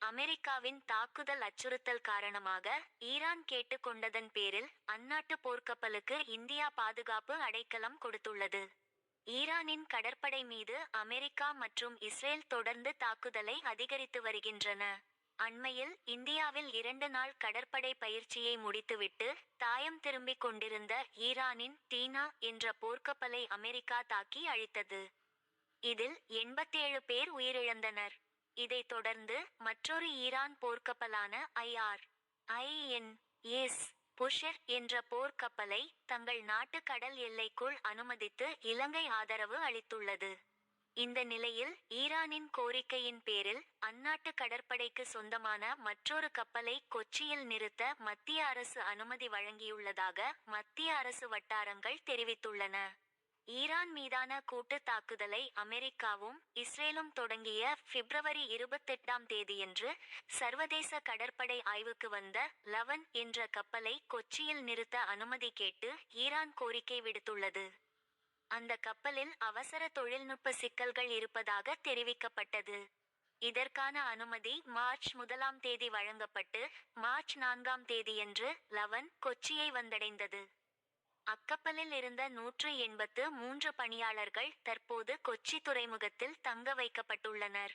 அமெரிக்காவின் தாக்குதல் அச்சுறுத்தல் காரணமாக ஈரான் கேட்டுக்கொண்டதன் பேரில் அந்நாட்டு போர்க்கப்பலுக்கு இந்தியா பாதுகாப்பு அடைக்கலம் கொடுத்துள்ளது. ஈரானின் கடற்படை மீது அமெரிக்கா மற்றும் இஸ்ரேல் தொடர்ந்து தாக்குதலை அதிகரித்து வருகின்றன. அண்மையில் இந்தியாவில் 2 நாள் கடற்படை பயிற்சியை முடித்துவிட்டு தாயம் திரும்பிக் கொண்டிருந்த ஈரானின் தீனா என்ற போர்க்கப்பலை அமெரிக்கா தாக்கி அழித்தது. இதில் 87 பேர் உயிரிழந்தனர். இதைத் தொடர்ந்து மற்றொரு ஈரான் போர்க்கப்பலான IR-INS புஷர் என்ற போர்க்கப்பலை தங்கள் நாட்டு கடல் எல்லைக்குள் அனுமதித்து இலங்கை ஆதரவு அளித்துள்ளது. இந்த நிலையில் ஈரானின் கோரிக்கையின் பேரில் அந்நாட்டு கடற்படைக்கு சொந்தமான மற்றொரு கப்பலை கொச்சியில் நிறுத்த மத்திய அரசு அனுமதி வழங்கியுள்ளதாக மத்திய அரசு வட்டாரங்கள் தெரிவித்துள்ளன. ஈரான் மீதான கூட்டு தாக்குதலை அமெரிக்காவும் இஸ்ரேலும் தொடங்கிய பிப்ரவரி 28ஆம் தேதியன்று சர்வதேச கடற்படை ஆய்வுக்கு வந்த லவன் என்ற கப்பலை கொச்சியில் நிறுத்த அனுமதி கேட்டு ஈரான் கோரிக்கை விடுத்துள்ளது. அந்த கப்பலில் அவசர தொழில்நுட்ப சிக்கல்கள் இருப்பதாக தெரிவிக்கப்பட்டது. இதற்கான அனுமதி மார்ச் 1ஆம் தேதி வழங்கப்பட்டு மார்ச் 4ஆம் தேதியன்று லவன் கொச்சியை வந்தடைந்தது. அக்கப்பலில் இருந்த 183 பணியாளர்கள் தற்போது கொச்சி துறைமுகத்தில் தங்க வைக்கப்பட்டுள்ளனர்.